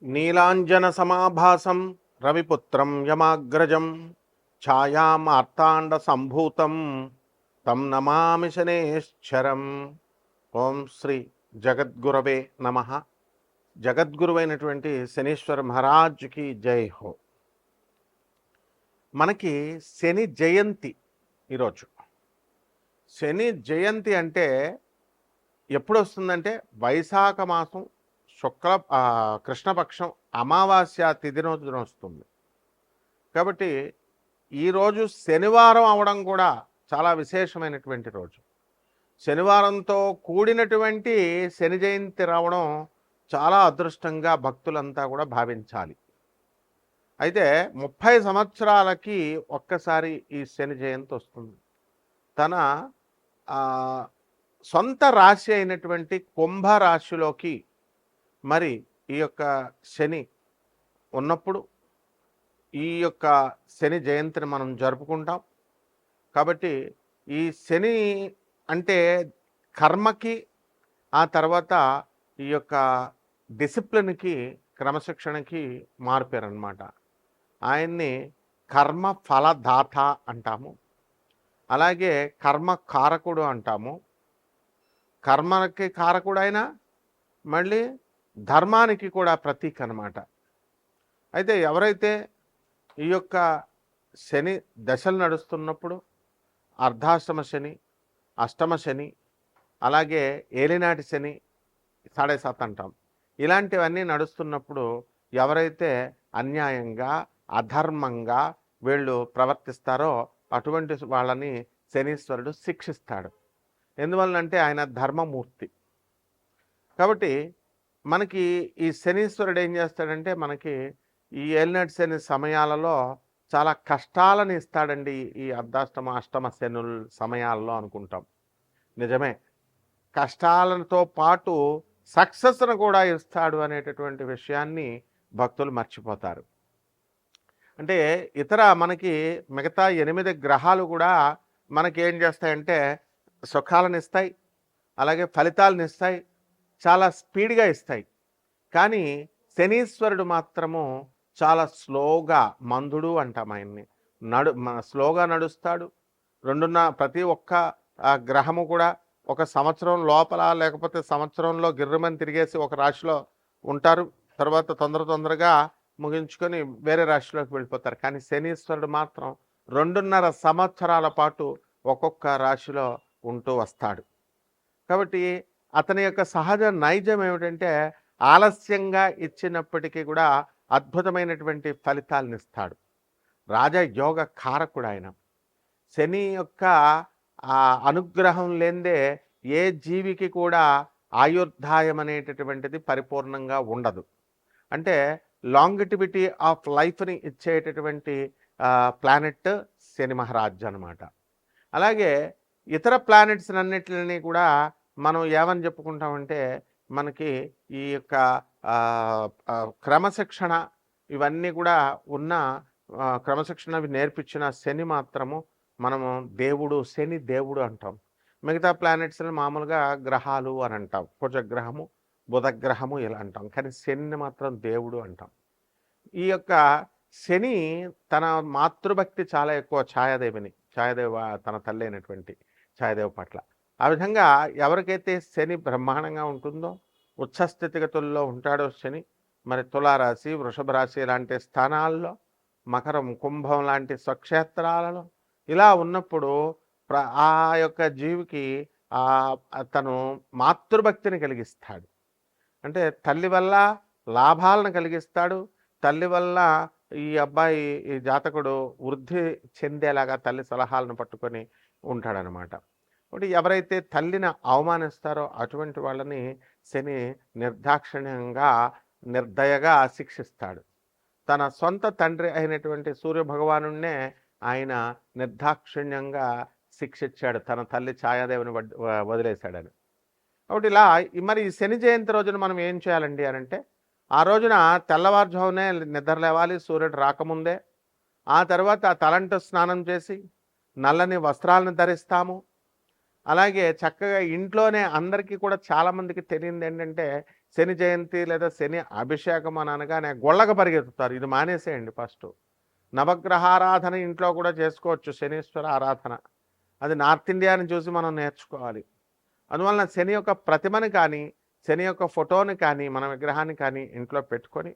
నీలాంజనసమాభాసం రవిపుత్రం యమాగ్రజం ఛాయామార్తాండసంభూతం తం నమామి శనేశ్వరం. ఓం శ్రీ జగద్గురవే నమ. జగద్గురువైనటువంటి శనీశ్వర మహారాజ్కి జై హో. మనకి శని జయంతి ఈరోజు. శని జయంతి అంటే ఎప్పుడు వస్తుందంటే వైశాఖ మాసం కృష్ణపక్షం అమావాస్య తిథి రోజున వస్తుంది. కాబట్టి ఈరోజు శనివారం అవడం కూడా చాలా విశేషమైనటువంటి రోజు. శనివారంతో కూడినటువంటి శని జయంతి రావడం చాలా అదృష్టంగా భక్తులంతా కూడా భావించాలి. అయితే 30 సంవత్సరాలకి ఒక్కసారి ఈ శని జయంతి వస్తుంది. తన సొంత రాశి అయినటువంటి కుంభరాశిలోకి మరి ఈ యొక్క శని ఉన్నప్పుడు ఈ యొక్క శని జయంతిని మనం జరుపుకుంటాం. కాబట్టి ఈ శని అంటే కర్మకి, ఆ తర్వాత ఈ యొక్క డిసిప్లిన్కి, క్రమశిక్షణకి మారిపోయారనమాట. ఆయన్ని కర్మ ఫలదాత అంటాము, అలాగే కర్మ కారకుడు అంటాము. కర్మకి కారకుడైన మళ్ళీ ధర్మానికి కూడా ప్రతీక అన్నమాట. అయితే ఎవరైతే ఈ యొక్క శని దశలు నడుస్తున్నప్పుడు అర్ధాష్టమ శని, అష్టమ శని, అలాగే ఏలినాటి శని, 7.5 అంటాం, ఇలాంటివన్నీ నడుస్తున్నప్పుడు ఎవరైతే అన్యాయంగా అధర్మంగా వీళ్ళు ప్రవర్తిస్తారో అటువంటి వాళ్ళని శనీశ్వరుడు శిక్షిస్తాడు. ఎందువల్లంటే ఆయన ధర్మమూర్తి. కాబట్టి మనకి ఈ శనీశ్వరుడు ఏం చేస్తాడంటే మనకి ఈ ఏలినాటి శని సమయాలలో చాలా కష్టాలను ఇస్తాడండి. ఈ అర్ధాష్టమ అష్టమ శనుల సమయాల్లో అనుకుంటాం, నిజమే. కష్టాలతో పాటు సక్సెస్ను కూడా ఇస్తాడు అనేటటువంటి విషయాన్ని భక్తులు మర్చిపోతారు. అంటే ఇతర మనకి మిగతా 8 గ్రహాలు కూడా మనకి ఏం చేస్తాయంటే సుఖాలను ఇస్తాయి, అలాగే ఫలితాలను ఇస్తాయి, చాలా స్పీడ్గా ఇస్తాయి. కానీ శనీశ్వరుడు మాత్రము చాలా స్లోగా, మందుడు అంటాం ఆయన్ని, స్లోగా నడుస్తాడు. ప్రతి ఒక్క గ్రహము కూడా ఒక సంవత్సరం లోపల లేకపోతే సంవత్సరంలో గిర్రమని తిరిగేసి ఒక రాశిలో ఉంటారు, తర్వాత తొందరగా ముగించుకొని వేరే రాశిలోకి వెళ్ళిపోతారు. కానీ శనీశ్వరుడు మాత్రం 2.5 సంవత్సరాల పాటు ఒక్కొక్క రాశిలో ఉంటూ వస్తాడు. కాబట్టి అతని యొక్క సహజ నైజం ఏమిటంటే ఆలస్యంగా ఇచ్చినప్పటికీ కూడా అద్భుతమైనటువంటి ఫలితాలను ఇస్తాడు. రాజయోగ కారకుడు ఆయన. శని యొక్క అనుగ్రహం లేదే ఏ జీవికి కూడా ఆయుర్దాయం అనేటటువంటిది పరిపూర్ణంగా ఉండదు. అంటే లాంగిటివిటీ ఆఫ్ లైఫ్ని ఇచ్చేటటువంటి ప్లానెట్ శని మహారాజ్ అనమాట. అలాగే ఇతర ప్లానెట్స్ అన్నిటిని కూడా మనం ఏమని చెప్పుకుంటామంటే మనకి ఈ యొక్క క్రమశిక్షణ ఇవన్నీ కూడా ఉన్న క్రమశిక్షణ నేర్పించిన శని మాత్రము మనము శని దేవుడు అంటాం. మిగతా ప్లానెట్స్ని మామూలుగా గ్రహాలు అని అంటాం, కుజగ్రహము, బుధగ్రహము ఇలా అంటాం. కానీ శనిని మాత్రం దేవుడు అంటాం. ఈ యొక్క శని తన మాతృభక్తి చాలా ఎక్కువ, ఛాయాదేవ తన తల్లి అయినటువంటి ఛాయాదేవి పట్ల. ఆ విధంగా ఎవరికైతే శని బ్రహ్మాండంగా ఉంటుందో, ఉచ్చస్థితిగతుల్లో ఉంటాడో శని, మరి తులారాశి, వృషభ రాశి లాంటి స్థానాల్లో, మకరం, కుంభం లాంటి స్వక్షేత్రాలలో ఇలా ఉన్నప్పుడు ఆ యొక్క జీవికి తను మాతృభక్తిని కలిగిస్తాడు. అంటే తల్లి వల్ల లాభాలను కలిగిస్తాడు, తల్లి వల్ల ఈ అబ్బాయి, ఈ జాతకుడు వృద్ధి చెందేలాగా తల్లి సలహాలను పట్టుకొని ఉంటాడనమాట. కాబట్టి ఎవరైతే తల్లిని అవమానిస్తారో అటువంటి వాళ్ళని శని నిర్దాక్షిణ్యంగా, నిర్దయగా శిక్షిస్తాడు. తన సొంత తండ్రి అయినటువంటి సూర్యభగవానున్నే ఆయన నిర్దాక్షిణ్యంగా శిక్షించాడు, తన తల్లి ఛాయాదేవిని వదిలేశాడని. కాబట్టి ఇలా మరి శని జయంతి రోజున మనం ఏం చేయాలండి అని అంటే, ఆ రోజున తెల్లవారుజామునే నిద్ర లేవాలి, సూర్యుడు రాకముందే. ఆ తర్వాత తలంటు స్నానం చేసి నల్లని వస్త్రాలను ధరిస్తాము. అలాగే చక్కగా ఇంట్లోనే అందరికీ కూడా చాలామందికి తెలియదు ఏంటంటే శని జయంతి లేదా శని అభిషేకం అని అనగానే గొళ్ళకు పరిగెత్తుతారు. ఇది మానేసేయండి ఫస్ట్. నవగ్రహారాధన ఇంట్లో కూడా చేసుకోవచ్చు, శనీశ్వర ఆరాధన. అది నార్త్ ఇండియాని చూసి మనం నేర్చుకోవాలి. అందువలన శని యొక్క ప్రతిమని కానీ, శని యొక్క ఫోటోని కానీ, మన విగ్రహాన్ని కానీ ఇంట్లో పెట్టుకొని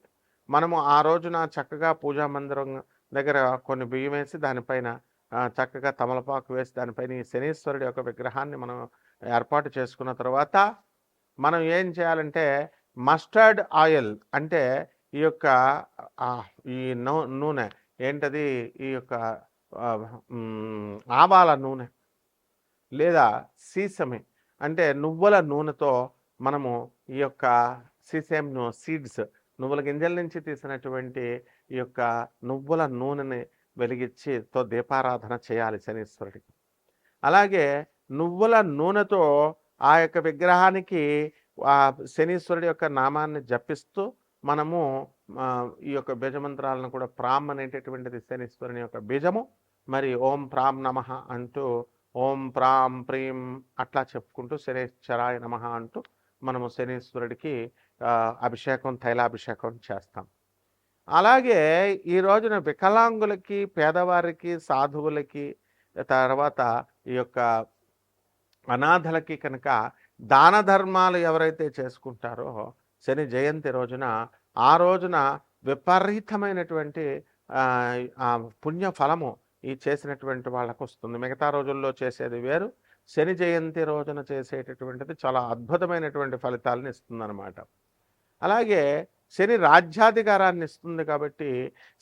మనము ఆ రోజున చక్కగా పూజా మందిరం దగ్గర కొన్ని బియ్యం వేసి దానిపైన చక్కగా తమలపాకు వేసి దానిపైన ఈ శనీశ్వరుడి యొక్క విగ్రహాన్ని మనం ఏర్పాటు చేసుకున్న తర్వాత మనం ఏం చేయాలంటే మస్టర్డ్ ఆయిల్ అంటే ఈ యొక్క ఈ నూనె ఏంటది, ఈ యొక్క ఆవాల నూనె లేదా సీసమే అంటే నువ్వుల నూనెతో మనము ఈ యొక్క సీసేమ్ సీడ్స్, నువ్వుల గింజల నుంచి తీసినటువంటి ఈ యొక్క నువ్వుల నూనెని వెలిగించితో దీపారాధన చేయాలి శనీశ్వరుడికి. అలాగే నువ్వుల నూనెతో ఆ యొక్క విగ్రహానికి శనీశ్వరుడి యొక్క నామాన్ని జపిస్తూ మనము ఈ యొక్క బీజమంత్రాలను కూడా ప్రామ్ అనేటటువంటిది శనీశ్వరుని యొక్క బీజము, మరి ఓం ప్రాం నమః అంటూ ఓం ప్రాం ప్రీం అట్లా చెప్పుకుంటూ శనీశ్వరాయ నమః అంటూ మనము శనీశ్వరుడికి అభిషేకం, తైలాభిషేకం చేస్తాం. అలాగే ఈ రోజున వికలాంగులకి, పేదవారికి, సాధువులకి, తర్వాత ఈ యొక్క అనాథలకి కనుక దాన ధర్మాలు ఎవరైతే చేసుకుంటారో శని జయంతి రోజున, ఆ రోజున విపరీతమైనటువంటి పుణ్య ఫలము ఈ చేసినటువంటి వాళ్ళకు వస్తుంది. మిగతా రోజుల్లో చేసేది వేరు, శని జయంతి రోజున చేసేటటువంటిది చాలా అద్భుతమైనటువంటి ఫలితాలను ఇస్తుందన్నమాట. అలాగే శని రాజ్యాధికారాన్ని ఇస్తుంది కాబట్టి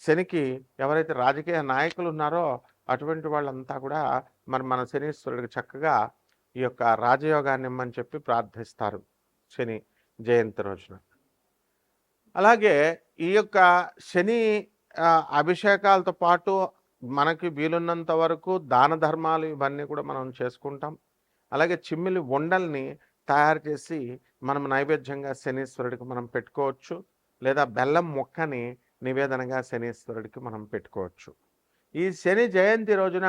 శనికి ఎవరైతే రాజకీయ నాయకులు ఉన్నారో అటువంటి వాళ్ళంతా కూడా మన శనీశ్వరుడికి చక్కగా ఈ యొక్క రాజయోగాన్ని ఇమ్మని చెప్పి ప్రార్థిస్తారు శని జయంతి రోజున. అలాగే ఈ యొక్క శని అభిషేకాలతో పాటు మనకి వీలున్నంత వరకు దాన ధర్మాలు ఇవన్నీ కూడా మనం చేసుకుంటాం. అలాగే చిమ్మిలి ఉండల్ని తయారు చేసి మనం నైవేద్యంగా శనీశ్వరుడికి మనం పెట్టుకోవచ్చు, లేదా బెల్లం ముక్కని నివేదనగా శనీశ్వరుడికి మనం పెట్టుకోవచ్చు. ఈ శని జయంతి రోజున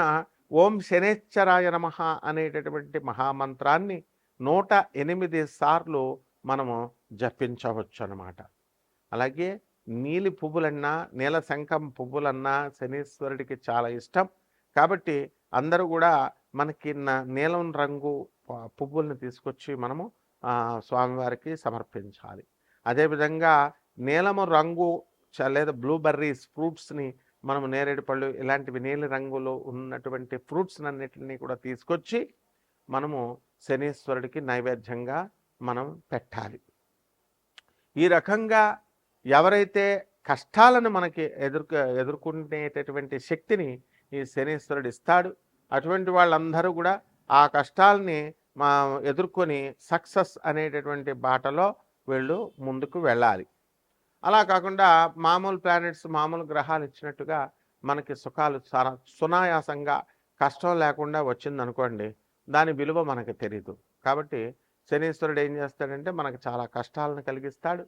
ఓం శనేశ్వరాయ నమః అనేటటువంటి మహామంత్రాన్ని 108 సార్లు మనము జపించవచ్చు అన్నమాట. అలాగే నీలి పువ్వులన్నా, నీల శంఖం పువ్వులన్నా శనీశ్వరుడికి చాలా ఇష్టం కాబట్టి అందరూ కూడా మనకి నీలం రంగు పువ్వుల్ని తీసుకొచ్చి మనము స్వామివారికి సమర్పించాలి. అదేవిధంగా నీలము రంగు లేదా బ్లూబెర్రీస్ ఫ్రూట్స్ని మనము, నేరేడు పళ్ళు ఇలాంటివి నీలి రంగులో ఉన్నటువంటి ఫ్రూట్స్ అన్నిటిని కూడా తీసుకొచ్చి మనము శనీశ్వరుడికి నైవేద్యంగా మనం పెట్టాలి. ఈ రకంగా ఎవరైతే కష్టాలను మనకి ఎదుర్కొనేటటువంటి శక్తిని ఈ శనీశ్వరుడు ఇస్తాడు, అటువంటి వాళ్ళందరూ కూడా ఆ కష్టాలని ఎదుర్కొని సక్సెస్ అనేటటువంటి బాటలో వీళ్ళు ముందుకు వెళ్ళాలి. అలా కాకుండా మామూలు ప్లానెట్స్, మామూలు గ్రహాలు ఇచ్చినట్టుగా మనకి సుఖాలు చాలా సునాయాసంగా కష్టం లేకుండా వచ్చిందనుకోండి, దాని విలువ మనకు తెలియదు. కాబట్టి శనీశ్వరుడు ఏం చేస్తాడంటే మనకు చాలా కష్టాలను కలిగిస్తాడు.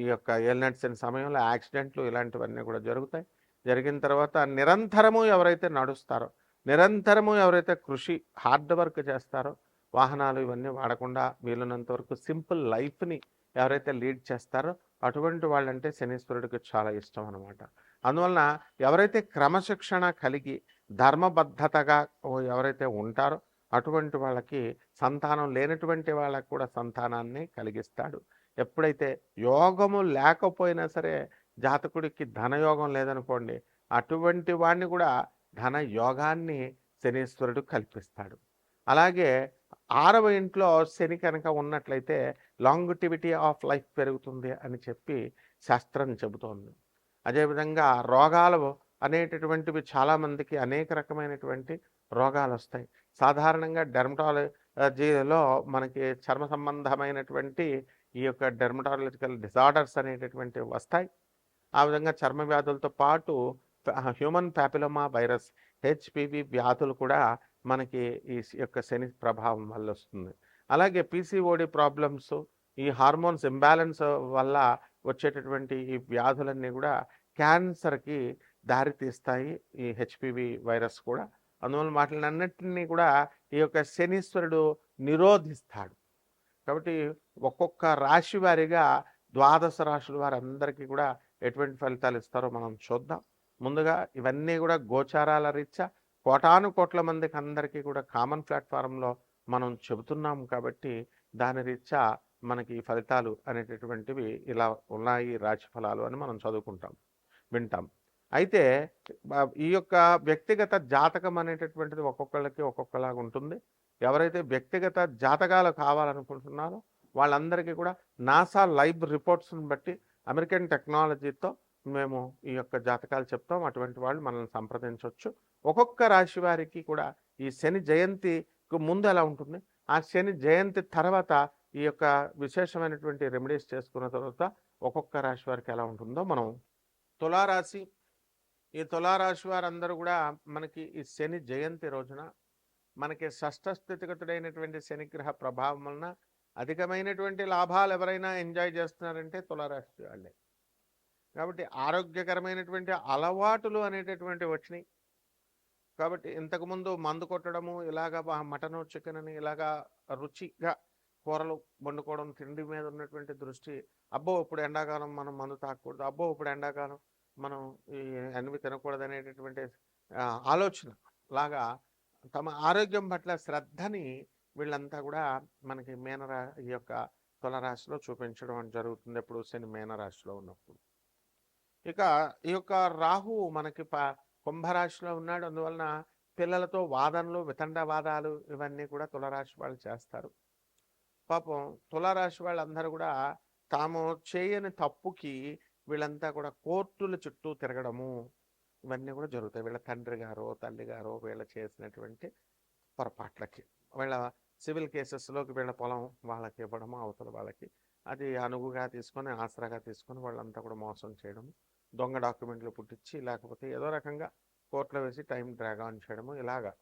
ఈ యొక్క ఏలినాటి శని సమయంలో యాక్సిడెంట్లు ఇలాంటివన్నీ కూడా జరుగుతాయి. జరిగిన తర్వాత నిరంతరము ఎవరైతే నడుస్తారో, నిరంతరము ఎవరైతే కృషి హార్డ్ వర్క్ చేస్తారో, వాహనాలు ఇవన్నీ వాడకుండా వీలున్నంత వరకు సింపుల్ లైఫ్ని ఎవరైతే లీడ్ చేస్తారో అటువంటి వాళ్ళంటే శనీశ్వరుడికి చాలా ఇష్టం అనమాట. అందువలన ఎవరైతే క్రమశిక్షణ కలిగి ధర్మబద్ధతగా ఎవరైతే ఉంటారో అటువంటి వాళ్ళకి సంతానం లేనటువంటి వాళ్ళకు కూడా సంతానాన్ని కలిగిస్తాడు. ఎప్పుడైతే యోగము లేకపోయినా సరే, జాతకుడికి ధనయోగం లేదనుకోండి, అటువంటి వాడిని కూడా ధన యోగాన్ని శనీశ్వరుడు కల్పిస్తాడు. అలాగే 6వ ఇంట్లో శని కనుక ఉన్నట్లయితే లాంగిటివిటీ ఆఫ్ లైఫ్ పెరుగుతుంది అని చెప్పి శాస్త్రం చెబుతోంది. అదేవిధంగా రోగాలు అనేటటువంటివి చాలామందికి అనేక రకమైనటువంటి రోగాలు వస్తాయి. సాధారణంగా డెర్మటాలజీలో మనకి చర్మ సంబంధమైనటువంటి ఈ యొక్క డెర్మటాలజికల్ డిజార్డర్స్ అనేటటువంటివి వస్తాయి. ఆ విధంగా చర్మ వ్యాధులతో పాటు హ్యూమన్ ప్యాపిలోమా వైరస్, హెచ్పివి వ్యాధులు కూడా మనకి ఈ యొక్క శని ప్రభావం వల్ల వస్తుంది. అలాగే పీసీఓడి ప్రాబ్లమ్స్, ఈ హార్మోన్స్ ఇంబ్యాలెన్స్ వల్ల వచ్చేటటువంటి ఈ వ్యాధులన్నీ కూడా క్యాన్సర్కి దారితీస్తాయి, ఈ హెచ్పివి వైరస్ కూడా. అందువల్ల వాటిని అన్నిటినీ కూడా ఈ యొక్క శనీశ్వరుడు నిరోధిస్తాడు. కాబట్టి ఒక్కొక్క రాశి వారీగా ద్వాదశ రాశుల వారందరికీ కూడా ఎటువంటి ఫలితాలు ఇస్తారో మనం చూద్దాం. ముందుగా ఇవన్నీ కూడా గోచారాల రీత్యా కోటాను కోట్ల మందికి అందరికీ కూడా కామన్ ప్లాట్ఫారంలో మనం చెబుతున్నాం కాబట్టి దాని రీత్యా మనకి ఈ ఫలితాలు అనేటటువంటివి ఇలా ఉన్నాయి రాశి ఫలాలు అని మనం చదువుకుంటాం, వింటాం. అయితే ఈ యొక్క వ్యక్తిగత జాతకం అనేటటువంటిది ఒక్కొక్కళ్ళకి ఒక్కొక్కలాగా ఉంటుంది. ఎవరైతే వ్యక్తిగత జాతకాలు కావాలనుకుంటున్నారో వాళ్ళందరికీ కూడా నాసా లైవ్ రిపోర్ట్స్ని బట్టి అమెరికన్ టెక్నాలజీతో మేము ఈ యొక్క జాతకాలు చెప్తాం. అటువంటి వాళ్ళు మనల్ని సంప్రదించవచ్చు. ఒక్కొక్క రాశి వారికి కూడా ఈ శని జయంతికి ముందు ఎలా ఉంటుంది, ఆ శని జయంతి తర్వాత ఈ యొక్క విశేషమైనటువంటి రెమెడీస్ చేసుకున్న తర్వాత ఒక్కొక్క రాశి వారికి ఎలా ఉంటుందో మనం తులారాశి. ఈ తులారాశి వారందరూ కూడా మనకి ఈ శని జయంతి రోజున మనకి షష్ఠ స్థితిగతుడైనటువంటి శనిగ్రహ ప్రభావం వలన అధికమైనటువంటి లాభాలు ఎవరైనా ఎంజాయ్ చేస్తున్నారంటే తులారాశి వాళ్ళే. కాబట్టి ఆరోగ్యకరమైనటువంటి అలవాటులు అనేటటువంటి వచ్చినాయి. కాబట్టి ఇంతకుముందు మందు కొట్టడము, ఇలాగా మటను చికెన్ అని ఇలాగా రుచిగా కూరలు వండుకోవడం, తిండి మీద ఉన్నటువంటి దృష్టి, అబ్బో ఇప్పుడు ఎండాకాలం మనం మందు తాగకూడదు, అబ్బో ఇప్పుడు ఎండాకాలం మనం ఈ అన్నివి తినకూడదు అనేటటువంటి ఆలోచన లాగా తమ ఆరోగ్యం పట్ల శ్రద్ధని వీళ్ళంతా కూడా మనకి ఈ యొక్క తులరాశిలో చూపించడం జరుగుతుంది ఎప్పుడు శని మీనరాశిలో ఉన్నప్పుడు. ఇక ఈ యొక్క రాహువు మనకి కుంభరాశిలో ఉన్నాడు. అందువలన పిల్లలతో వాదనలు, వితండవాదాలు ఇవన్నీ కూడా తులరాశి వాళ్ళు చేస్తారు. పాపం తులారాశి వాళ్ళందరూ కూడా తాము చేయని తప్పుకి వీళ్ళంతా కూడా కోర్టుల చుట్టూ తిరగడము ఇవన్నీ కూడా జరుగుతాయి. వీళ్ళ తండ్రి గారో తల్లి గారో వీళ్ళ చేసినటువంటి పొరపాట్లకి, వీళ్ళ సివిల్ కేసెస్లోకి వీళ్ళ పొలం వాళ్ళకి ఇవ్వడము, అవతల వాళ్ళకి అది అనుగుగా తీసుకొని ఆసరాగా తీసుకొని వాళ్ళంతా కూడా మోసం చేయడము, దొంగ డాక్యుమెంట్లు పుట్టించి లేకపోతే ఏదో రకంగా కోర్టులో వేసి టైం డ్రాగ్ ఆన్ చేయడము ఇలాగా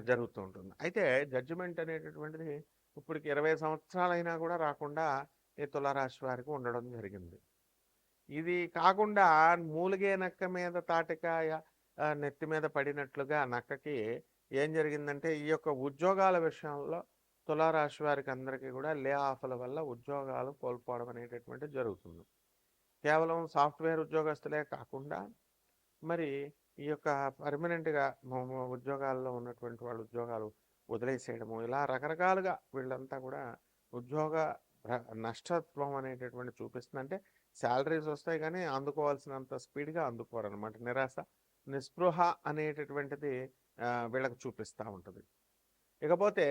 జరుగుతూ ఉంటుంది. అయితే జడ్జిమెంట్ అనేటటువంటిది ఇప్పటికి 20 సంవత్సరాలైనా కూడా రాకుండా ఈ తులారాశి వారికి ఉండడం జరిగింది. ఇది కాకుండా మూలిగే నక్క మీద తాటికాయ నెత్తి మీద పడినట్లుగా నక్కకి ఏం జరిగిందంటే ఈ యొక్క ఉద్యోగాల విషయంలో తులారాశి వారికి అందరికీ కూడా లే ఆఫ్ల వల్ల ఉద్యోగాలు కోల్పోవడం అనేటటువంటి జరుగుతుంది. కేవలం సాఫ్ట్వేర్ ఉద్యోగస్తులే కాకుండా మరి ఈ యొక్క పర్మనెంట్గా ఉద్యోగాల్లో ఉన్నటువంటి వాళ్ళు ఉద్యోగాలు వదిలేసేయడము, ఇలా రకరకాలుగా వీళ్ళంతా కూడా ఉద్యోగ నష్టత్వం అనేటటువంటి చూపిస్తుంది. అంటే శాలరీస్ వస్తాయి కానీ అందుకోవాల్సినంత స్పీడ్గా అందుకోరు అనమాట. నిరాశ, నిస్పృహ అనేటటువంటిది వీళ్ళకి చూపిస్తూ ఉంటుంది. ఇకపోతే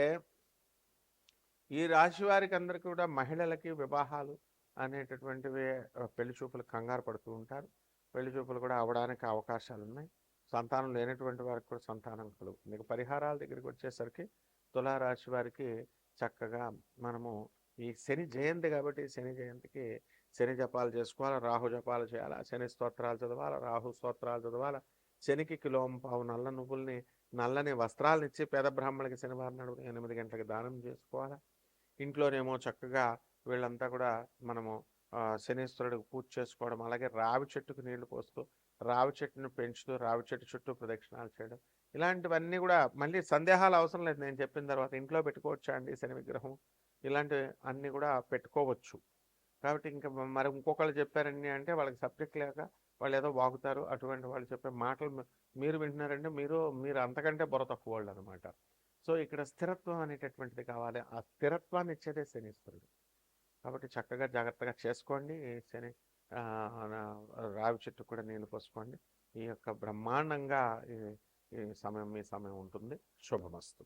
ఈ రాశి వారికి అందరికీ కూడా మహిళలకి వివాహాలు అనేటటువంటివి పెళ్లి చూపులు కంగారు పడుతూ ఉంటారు. పెళ్లి చూపులు కూడా అవడానికి అవకాశాలు ఉన్నాయి. సంతానం లేనటువంటి వారికి కూడా సంతానం కలుగుతుంది. ఇక పరిహారాల దగ్గరికి వచ్చేసరికి తులారాశి వారికి చక్కగా మనము ఈ శని జయంతి కాబట్టి శని జయంతికి శని జపాలు చేసుకోవాలి, రాహు జపాలు చేయాలి, శని స్తోత్రాలు చదవాలి, రాహు స్తోత్రాలు చదవాలి. శనికి కిలోంపావు నల్ల నువ్వుల్ని నల్లని వస్త్రాలను ఇచ్చి పేద బ్రాహ్మణులకి శనివారం నాడు 8 గంటలకు దానం చేసుకోవాలి. ఇంట్లోనేమో చక్కగా వీళ్ళంతా కూడా మనము శనీశ్వరుడికి పూజ చేసుకోవడం, అలాగే రావి చెట్టుకు నీళ్లు పోస్తూ రావి చెట్టును పెంచుతూ రావి చెట్టు చుట్టూ ప్రదక్షిణాలు చేయడం, ఇలాంటివన్నీ కూడా మళ్ళీ సందేహాలు అవసరం లేదు. నేను చెప్పిన తర్వాత ఇంట్లో పెట్టుకోవచ్చా అండి శని విగ్రహం, ఇలాంటివి అన్నీ కూడా పెట్టుకోవచ్చు. కాబట్టి ఇంకా మరి ఇంకొకళ్ళు చెప్పారండి అంటే వాళ్ళకి సబ్జెక్ట్ లేక వాళ్ళు ఏదో వాగుతారు. అటువంటి వాళ్ళు చెప్పే మాటలు మీరు వింటున్నారంటే మీరు అంతకంటే బుర్ర తక్కువ వాళ్ళు అనమాట. సో ఇక్కడ స్థిరత్వం అనేటటువంటిది కావాలి. ఆ స్థిరత్వాన్ని ఇచ్చేదే శనీశ్వరుడు. కాబట్టి చక్కగా జాగ్రత్తగా చేసుకోండి. శని రావి చెట్టు కూడా నీళ్ళు పోసుకోండి. ఈ యొక్క బ్రహ్మాండంగా ఈ సమయం మీ సమయం ఉంటుంది. శుభమస్తు.